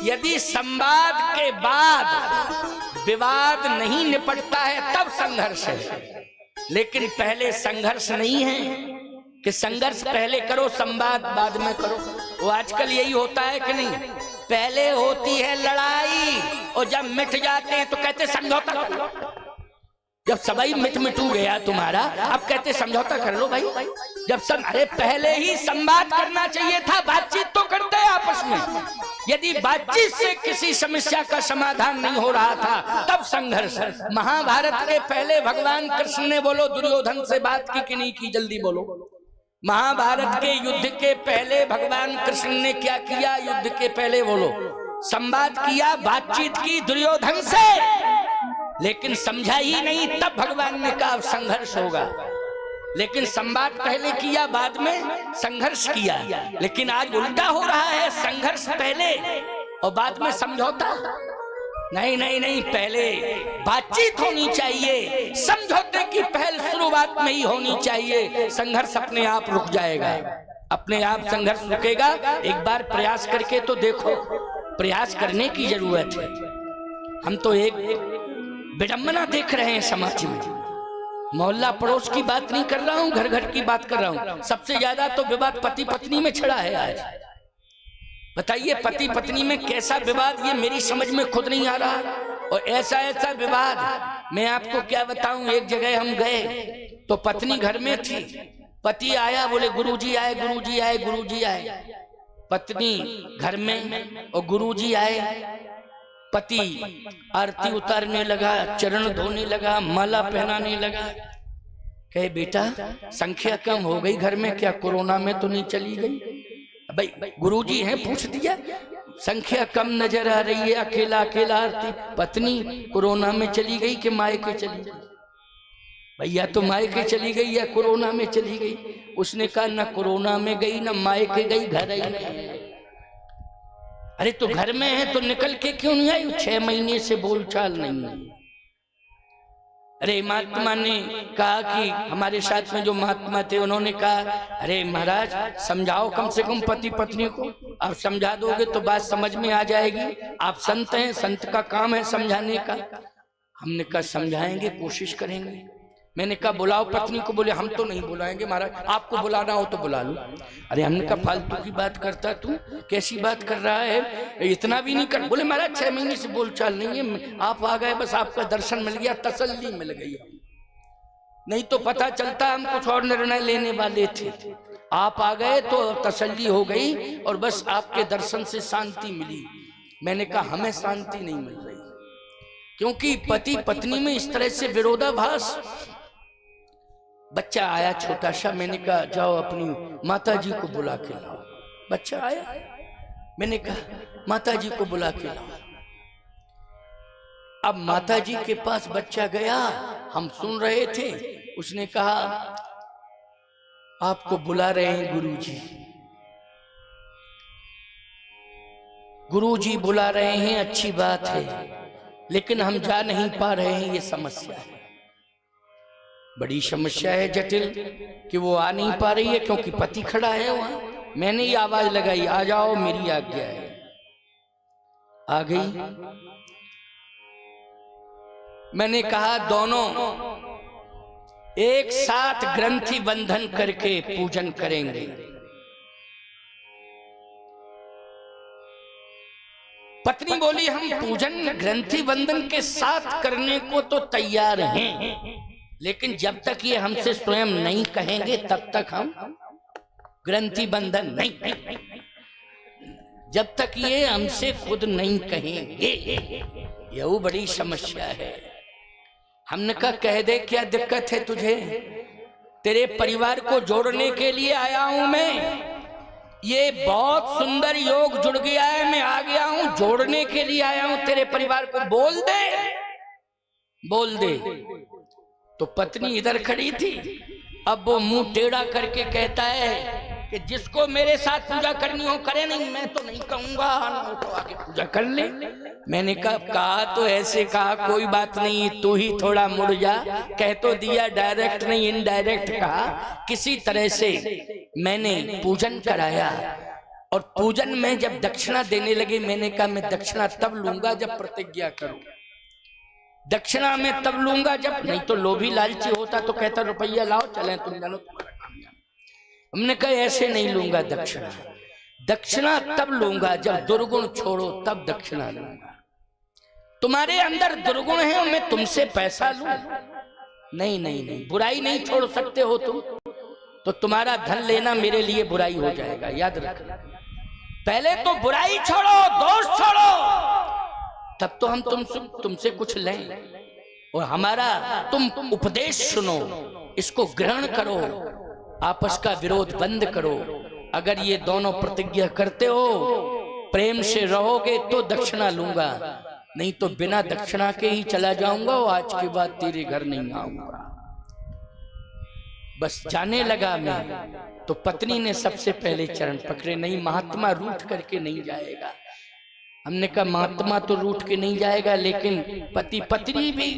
यदि संवाद के बाद विवाद नहीं निपटता है तब संघर्ष है, लेकिन पहले संघर्ष नहीं है कि संघर्ष पहले करो संवाद बाद में करो। वो आजकल यही होता है कि नहीं? पहले होती है लड़ाई और जब मिट जाते हैं तो कहते समझौता कर लो। जब सबई मिटू गया तुम्हारा, अब कहते समझौता कर लो भाई। जब अरे पहले ही संवाद करना चाहिए था, बातचीत तो करते हैं आपस में। यदि बातचीत से किसी समस्या का समाधान नहीं हो रहा था तब संघर्ष। महाभारत के पहले भगवान कृष्ण ने बोलो दुर्योधन से बात की कि नहीं की? जल्दी बोलो। महाभारत के युद्ध के पहले भगवान कृष्ण ने क्या किया? युद्ध के पहले बोलो, संवाद किया, बातचीत की दुर्योधन से, लेकिन समझा ही नहीं। तब भगवान ने कहा संघर्ष होगा, लेकिन संवाद पहले किया बाद में संघर्ष किया। लेकिन आज उल्टा हो रहा है, संघर्ष पहले और बाद में समझौता। नहीं नहीं नहीं, पहले बातचीत होनी चाहिए, समझौते की पहल शुरुआत में ही होनी चाहिए। संघर्ष अपने आप रुक जाएगा, अपने आप संघर्ष रुकेगा। एक बार प्रयास करके तो देखो, प्रयास करने की जरूरत है। हम तो एक विडंबना देख रहे हैं समाज में। मोहल्ला पड़ोस की बात नहीं कर रहा हूं, घर घर की बात कर रहा हूं। सबसे ज्यादा तो विवाद पति पत्नी में छिड़ा है आज। बताइए पति पत्नी में कैसा विवाद, ये मेरी समझ में खुद नहीं आ रहा। और ऐसा ऐसा विवाद मैं आपको क्या बताऊं। एक जगह हम गए तो पत्नी घर में थी, पति आया, बोले गुरुजी आए, गुरुजी आए, गुरुजी आए। पत्नी घर में और गुरुजी आए। पति आरती उतारने लगा, चरण धोने लगा, माला पहनाने लगा। कहे बेटा संख्या कम हो गई घर में, क्या कोरोना में तो नहीं चली गई? भाई गुरुजी हैं, पूछ दिया। संख्या कम नजर आ रही है, अकेला अकेला आरती। पत्नी कोरोना में चली गई कि मायके चली गई? भैया तो मायके चली गई या कोरोना में चली गई? उसने कहा ना कोरोना में गई ना मायके गई, घर ही नहीं है। अरे तो घर में है तो निकल के क्यों नहीं आई? 6 महीने से बोलचाल नहीं है। अरे महात्मा ने कहा कि हमारे साथ में जो महात्मा थे उन्होंने कहा अरे महाराज समझाओ कम से कम पति पत्नी को, आप समझा दोगे तो बात समझ में आ जाएगी। आप संत हैं, संत का काम है समझाने का। हमने कहा समझाएंगे, कोशिश करेंगे। मैंने कहा बुलाओ पत्नी को। बोले हम तो नहीं बुलाएंगे महाराज, आपको बुलाना हो तो बुला लो। अरे हमने कहा फालतू की बात करता तू, कैसी बात कर रहा है, इतना भी नहीं कर। बोले महाराज 6 महीने से बोलचाल नहीं है, आप आ गए बस आपका दर्शन मिल गया, तसल्ली मिल गई। नहीं तो पता चलता हम कुछ और निर्णय लेने वाले थे। आप आ गए तो तसल्ली हो गई और बस आपके दर्शन से शांति मिली। मैंने कहा हमें शांति नहीं मिल रही, क्योंकि पति पत्नी में इस तरह से विरोधाभास। बच्चा आया छोटा सा, मैंने कहा जाओ अपनी माता जी को बुला के लाओ। बच्चा आया, मैंने कहा माता जी को बुला के लाओ। अब माता जी के पास बच्चा गया, हम सुन रहे थे। उसने कहा आपको बुला रहे हैं गुरुजी, गुरुजी बुला रहे हैं, अच्छी बात है, लेकिन हम जा नहीं पा रहे हैं, ये समस्या है, बड़ी समस्या है जटिल कि वो आ नहीं पा रही है क्योंकि पति खड़ा है वहां। मैंने ही आवाज लगाई आ जाओ, मेरी आज्ञा है। आ गई। मैंने कहा दोनों एक साथ ग्रंथि बंधन करके पूजन करेंगे। पत्नी बोली हम पूजन ग्रंथि बंधन के साथ करने को तो तैयार हैं, लेकिन जब तक ये हमसे स्वयं नहीं कहेंगे तब तक हम ग्रंथि बंधन नहीं, जब तक ये हमसे खुद नहीं कहेंगे। यह बड़ी समस्या है। हमने कहा कह दे, क्या दिक्कत है तुझे, तेरे परिवार को जोड़ने के लिए आया हूं मैं, ये बहुत सुंदर योग जुड़ गया है, मैं आ गया हूं, जोड़ने के लिए आया हूं तेरे परिवार को, बोल दे बोल दे। तो पत्नी इधर खड़ी थी, अब वो मुंह टेढ़ा करके कहता है कि जिसको मेरे साथ पूजा करनी हो करे, नहीं मैं तो नहीं कहूंगा, तो आगे पूजा कर ले। मैंने कहा तो ऐसे कहा कोई बात नहीं, तू ही थोड़ा मुड़ जा, कह तो दिया, डायरेक्ट नहीं इनडायरेक्ट कहा। किसी तरह से मैंने पूजन कराया और पूजन में जब दक्षिणा देने लगे, मैंने कहा मैं दक्षिणा तब लूंगा जब प्रतिज्ञा करूं, दक्षिणा में तब लूंगा जब, नहीं तो लोभी लालची होता तो कहता रुपया लाओ चलें तुम जानो तुम्हारा काम। हमने कहा ऐसे नहीं लूंगा दक्षिणा, दक्षिणा तब लूंगा जब दुर्गुण छोड़ो, तब दक्षिणा लूंगा। तुम्हारे अंदर दुर्गुण है और मैं तुमसे पैसा लूं, नहीं नहीं नहीं, बुराई नहीं छोड़ सकते हो तुम, तो तुम्हारा धन लेना मेरे लिए बुराई हो जाएगा, याद रखना। पहले तो बुराई छोड़ो, दोष छोड़ो, तब तो हम तुमसे कुछ लें और हमारा तुम उपदेश सुनो, इसको ग्रहण करो, आपस का विरोध बंद करो। अगर ये दोनों प्रतिज्ञा करते हो, प्रेम से रहोगे तो दक्षिणा लूंगा, नहीं तो बिना दक्षिणा के ही चला जाऊंगा और आज के बाद तेरे घर नहीं आऊंगा। बस जाने लगा मैं, तो पत्नी ने सबसे पहले चरण पकड़े। नहीं महात्मा रूठ करके नहीं जाएगा। हमने कहा महात्मा तो रूठ के नहीं जाएगा, लेकिन पति पत्नी भी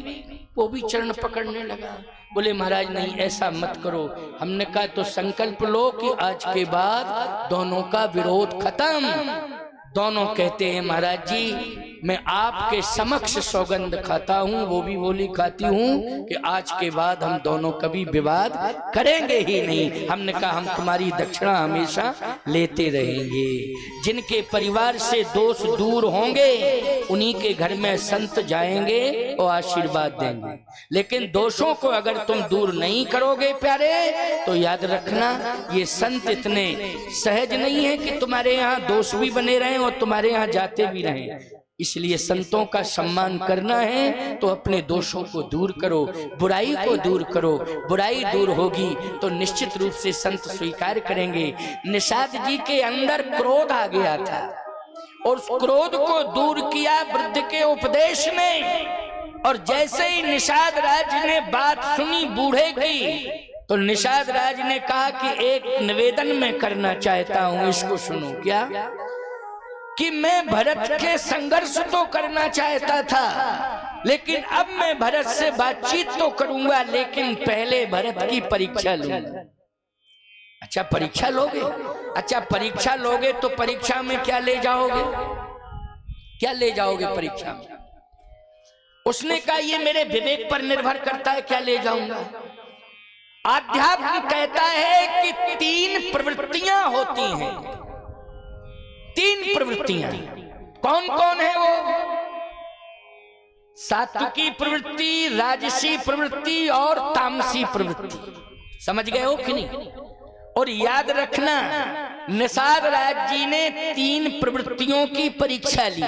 वो भी चरण पकड़ने लगा। बोले महाराज नहीं ऐसा मत करो। हमने कहा तो संकल्प लो कि आज के बाद दोनों का विरोध खत्म। दोनों कहते हैं महाराज जी मैं आपके समक्ष सौगंध खाता हूँ, वो भी बोली खाती हूँ कि आज के बाद हम दोनों कभी विवाद करेंगे ही नहीं। हमने कहा हम तुम्हारी दक्षिणा हमेशा लेते रहेंगे। जिनके परिवार से दोष दूर होंगे उन्हीं के घर में संत जाएंगे और आशीर्वाद देंगे, लेकिन दोषों को अगर तुम दूर नहीं करोगे प्यारे, तो याद रखना ये संत इतने सहज नहीं है कि तुम्हारे यहाँ दोष भी बने रहें और तुम्हारे यहाँ जाते भी रहें। इसलिए संतों का सम्मान करना है तो अपने दोषों को दूर करो, बुराई को दूर करो। बुराई दूर होगी तो निश्चित रूप से संत स्वीकार करेंगे। निषाद जी के अंदर क्रोध आ गया था और उस क्रोध को दूर किया वृद्ध के उपदेश में। और जैसे ही निषाद राज ने बात सुनी बूढ़े की, तो निषाद राज ने कहा कि एक निवेदन मैं करना चाहता हूं, इसको सुनो। क्या? कि मैं भरत के संघर्ष तो करना चाहता था, लेकिन अब मैं भरत से बातचीत तो करूंगा, लेकिन पहले भरत की परीक्षा लूंगा। अच्छा, परीक्षा लोगे? अच्छा, परीक्षा लोगे तो परीक्षा में क्या ले जाओगे? क्या ले जाओगे परीक्षा में? उसने कहा ये मेरे विवेक पर निर्भर करता है, क्या ले जाऊंगा। आध्यात्म कहता है कि 3 प्रवृत्तियां होती हैं। 3 प्रवृत्तियां कौन कौन है वो? सात्विकी प्रवृत्ति, राजसी प्रवृत्ति और तामसी प्रवृत्ति। समझ गए हो कि नहीं? और याद रखना, निषाद राज जी ने 3 प्रवृत्तियों की परीक्षा ली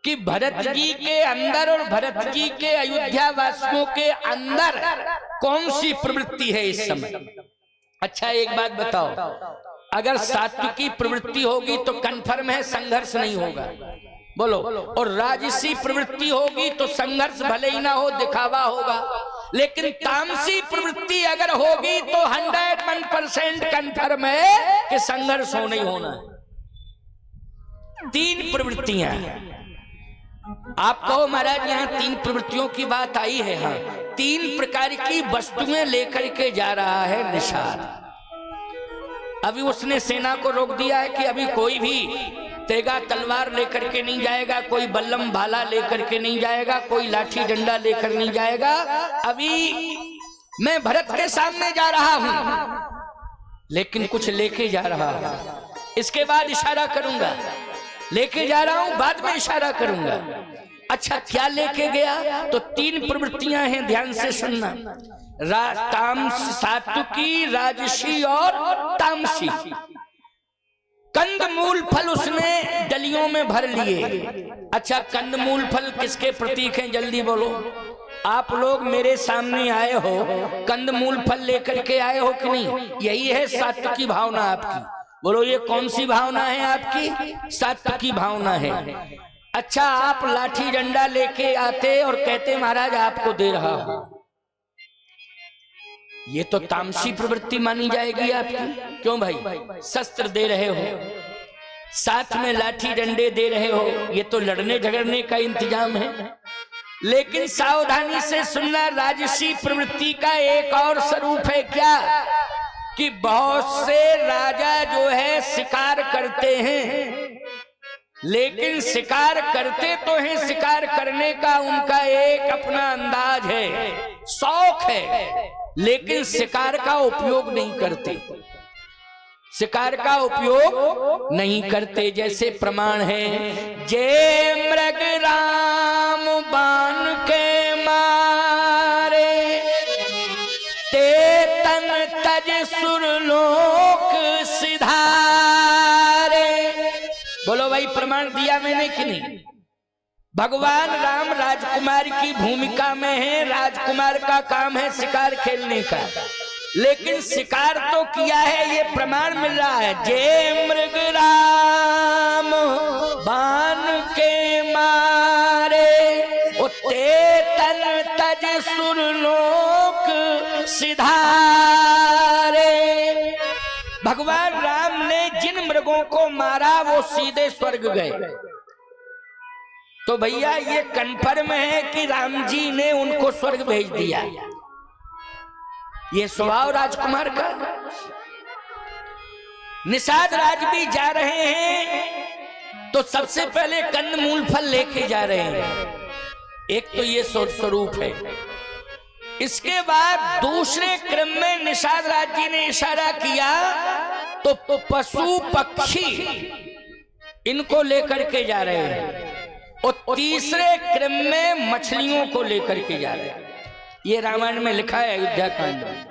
कि भरत जी के अंदर और भरत जी के अयोध्या वासियों के अंदर कौन सी प्रवृत्ति है इस समय। अच्छा, एक बात बताओ, अगर सात्विकी प्रवृत्ति होगी तो कंफर्म है संघर्ष नहीं होगा, बोलो। और राजसी प्रवृत्ति होगी तो संघर्ष भले ही ना हो, दिखावा होगा। लेकिन तामसी प्रवृत्ति अगर होगी तो 101% कंफर्म है कि संघर्ष होना ही होना है। 3 प्रवृत्तियां। आप कहो महाराज यहाँ 3 प्रवृत्तियों की बात आई है। हाँ, 3 प्रकार की वस्तुएं लेकर के जा रहा है निषाद। अभी उसने सेना को रोक दिया है कि अभी कोई भी तेगा तलवार लेकर के नहीं जाएगा, कोई बल्लम भाला लेकर के नहीं जाएगा, कोई लाठी डंडा लेकर नहीं जाएगा। अभी मैं भरत के सामने जा रहा हूं, लेकिन कुछ लेके जा रहा हूं। इसके बाद इशारा करूंगा, लेके जा रहा हूं, बाद में इशारा करूंगा। अच्छा, क्या लेके गया? तो 3 प्रवृत्तियां हैं, ध्यान से सुनना। सात्विकी, राजसी और तामसी। कंदमूल फल उसने डलियों में भर लिए। अच्छा, कंदमूल फल किसके प्रतीक हैं? जल्दी बोलो। आप लोग मेरे सामने आए हो, कंदमूल फल लेकर के आए हो कि नहीं? यही है सात्विकी भावना आपकी। बोलो, ये कौन सी भावना है आपकी? सात्विकी भावना है। अच्छा, आप लाठी डंडा लेके आते और कहते महाराज आपको दे रहा हूं, ये तो तामसी प्रवृत्ति मानी जाएगी आपकी। क्यों भाई? शस्त्र दे रहे हो, साथ में लाठी डंडे दे रहे हो, ये तो लड़ने झगड़ने का इंतजाम है। लेकिन सावधानी से सुनना, राजसी प्रवृत्ति का एक और स्वरूप है। क्या? कि बहुत से राजा जो है शिकार करते हैं, लेकिन शिकार करते तो हैं, शिकार करने का उनका एक अपना अंदाज है, शौक है, लेकिन शिकार का उपयोग नहीं करते। शिकार का उपयोग नहीं करते। जैसे प्रमाण है, जय मृग राम बाण के मारे, ते तन तज सुरलोक सिधारे। बोलो भाई, प्रमाण दिया मैंने कि नहीं? भगवान राम राजकुमार की भूमिका में है, राजकुमार का काम है शिकार खेलने का, लेकिन शिकार तो किया है, ये प्रमाण मिल रहा है। जय मृग राम बाण के मारे, ते तन तज सुरलोक सिधारे। भगवान राम ने जिन मृगों को मारा वो सीधे स्वर्ग गए। तो भैया ये कन्फर्म है कि राम जी ने उनको स्वर्ग भेज दिया। ये स्वभाव राजकुमार का। निषाद राज भी जा रहे हैं तो सबसे पहले कंदमूल फल लेके जा रहे हैं। एक तो ये स्वरूप है। इसके बाद दूसरे क्रम में निषाद राज जी ने इशारा किया तो पशु पक्षी इनको लेकर के जा रहे हैं, और तीसरे क्रम में मछलियों को लेकर के जा रहे हैं। ये रामायण में लिखा है, अयोध्या कांड में।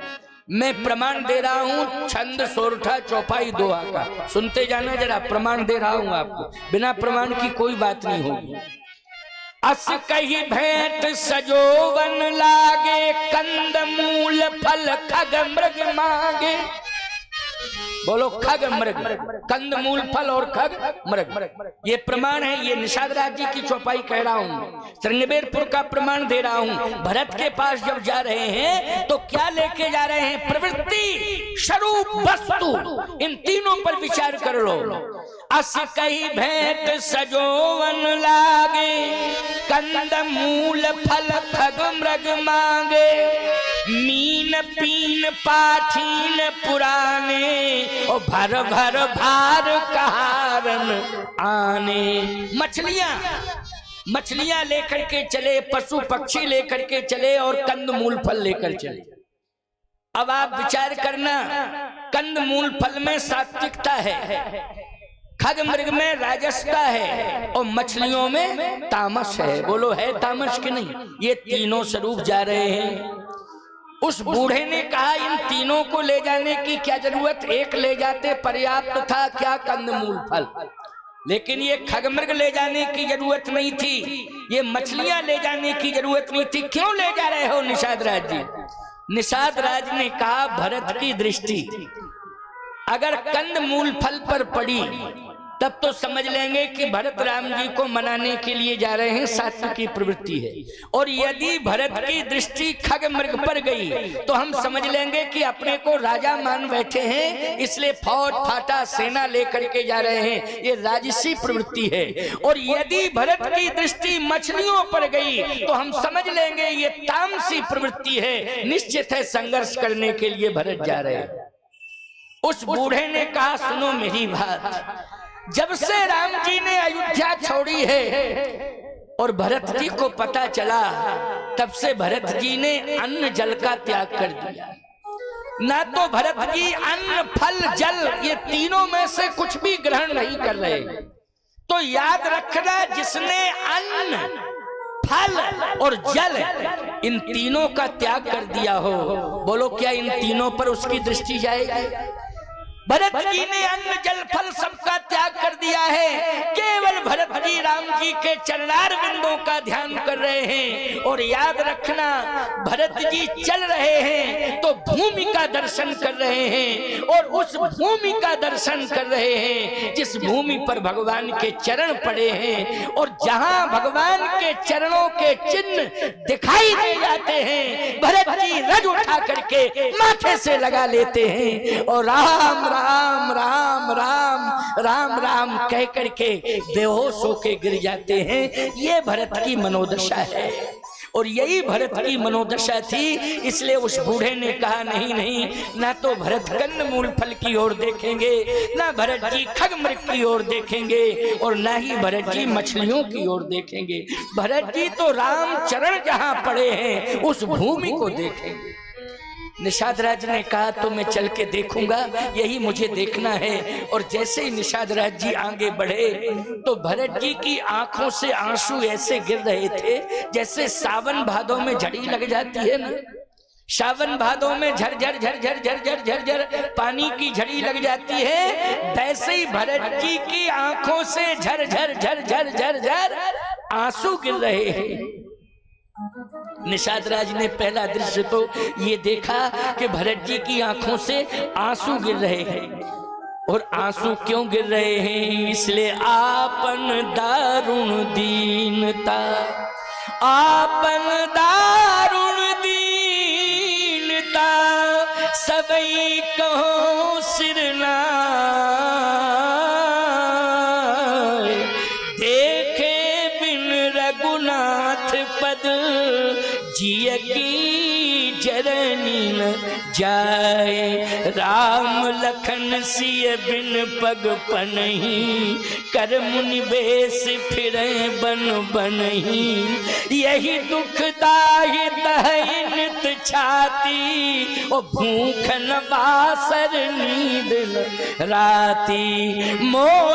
मैं प्रमाण दे रहा हूं, छंद सोरठा चौपाई दोहा का। सुनते जाना जरा, प्रमाण दे रहा हूं आपको, बिना प्रमाण की कोई बात नहीं होगी। अस कही भेंट सजोवन लागे, कंद मूल फल खग मृग मांगे। बोलो खग मृग, कंद मूल फल और खग मृग, ये प्रमाण है। ये निषाद राज जी की चौपाई कह रहा हूं, श्रृंगबेरपुर का प्रमाण दे रहा हूं। भरत के पास जब जा रहे हैं तो क्या लेके जा रहे हैं? प्रवृत्ति, स्वरूप, वस्तु, इन तीनों पर विचार कर लो। अस कही भेंट सजोवन लागे, कंद मूल फल खग मृग मांगे, मीन पीन पाठीन पुराने, और भर भर भार कहारन आने। मछलियां लेकर के चले, पशु पक्षी लेकर के चले और कंद मूल फल लेकर चले। अब आप विचार करना, कंद मूल फल में सात्विकता है, खग मृग में राजसता है, और मछलियों में तामस है। बोलो है तामस कि नहीं? ये तीनों स्वरूप जा रहे हैं। उस बूढ़े ने कहा इन तीनों को ले जाने की क्या जरूरत, एक ले जाते पर्याप्त था, क्या कंद मूल फल। लेकिन ये खगमृग ले जाने की जरूरत नहीं थी, ये मछलियां ले जाने की जरूरत नहीं थी। क्यों ले जा रहे हो निषाद राज जी? निषाद राज ने कहा भरत की दृष्टि अगर कंद मूल फल पर पड़ी तब तो समझ लेंगे कि भरत राम जी को मनाने के लिए जा रहे हैं, सात्विक की प्रवृत्ति है। और यदि भरत की दृष्टि खग मृग पर गई तो हम समझ लेंगे कि अपने को राजा मान बैठे हैं, इसलिए फौज फाटा सेना लेकर के जा रहे हैं, ये राजसी प्रवृत्ति है। और यदि भरत की दृष्टि मछलियों पर गई तो हम समझ लेंगे ये तामसी प्रवृत्ति है, निश्चित है संघर्ष करने के लिए भरत जा रहे हैं। उस बूढ़े ने कहा सुनो मेरी बात, जब से राम जी ने अयोध्या छोड़ी है और भरत जी को पता चला, तब से भरत जी ने अन्न जल का त्याग कर दिया। ना तो भरत जी अन्न फल जल ये तीनों में से कुछ भी ग्रहण नहीं कर रहे। तो याद रखना, जिसने अन्न फल और जल इन तीनों का त्याग कर दिया हो, बोलो क्या इन तीनों पर उसकी दृष्टि जाएगी? भरत जी ने अन्न जल फल सबका त्याग कर दिया है, केवल भरत जी राम जी के चरणार बिंदों का ध्यान कर रहे हैं। और याद रखना, भरत जी चल रहे हैं तो भूमि का दर्शन कर रहे हैं, और उस भूमि का दर्शन कर रहे हैं जिस भूमि पर भगवान के चरण पड़े हैं। और जहां भगवान के चरणों के चिन्ह दिखाई दे जाते हैं, भरत जी रज उठा करके माथे से लगा लेते हैं और राम राम राम राम राम राम कह करके बेहोश होके गिर जाते हैं। ये भरत की मनोदशा है, और यही भरत की मनोदशा थी। इसलिए उस बूढ़े ने कहा नहीं नहीं, ना तो भरत कंद मूल फल की ओर देखेंगे, ना भरत जी खग मृग की ओर देखेंगे, और ना ही भरत जी मछलियों की ओर देखेंगे। भरत जी तो राम चरण जहां पड़े हैं उस भूमि को देखेंगे। निषाद राज ने कहा तो मैं चल के देखूंगा, यही मुझे देखना है। और जैसे ही निषाद राज जी आगे बढ़े तो भरत जी की आंखों से आंसू ऐसे गिर रहे थे जैसे सावन भादों में झड़ी लग जाती है ना, सावन भादों में झरझर झरझर झरझर झरझर पानी की झड़ी लग जाती है, वैसे ही भरत जी की आंखों से झरझर झरझर झरझर आंसू गिर रहे हैं। निषाद राज ने पहला दृश्य तो ये देखा कि भरत जी की आंखों से आंसू गिर रहे हैं। और आंसू क्यों गिर रहे हैं? इसलिए आपन दारुण दीनता, आपन दारुण दीनता, सबई कहो सिरना, देखे बिन रघुनाथ पद, जिय की जरनी न जाए। राम लखन सिय बिन पग पनही, कर मुनि बेस फिरे बन बनही। यही दुख दाहि दहि नित छाती, ओ भूख न बासर नींद न राती। मोह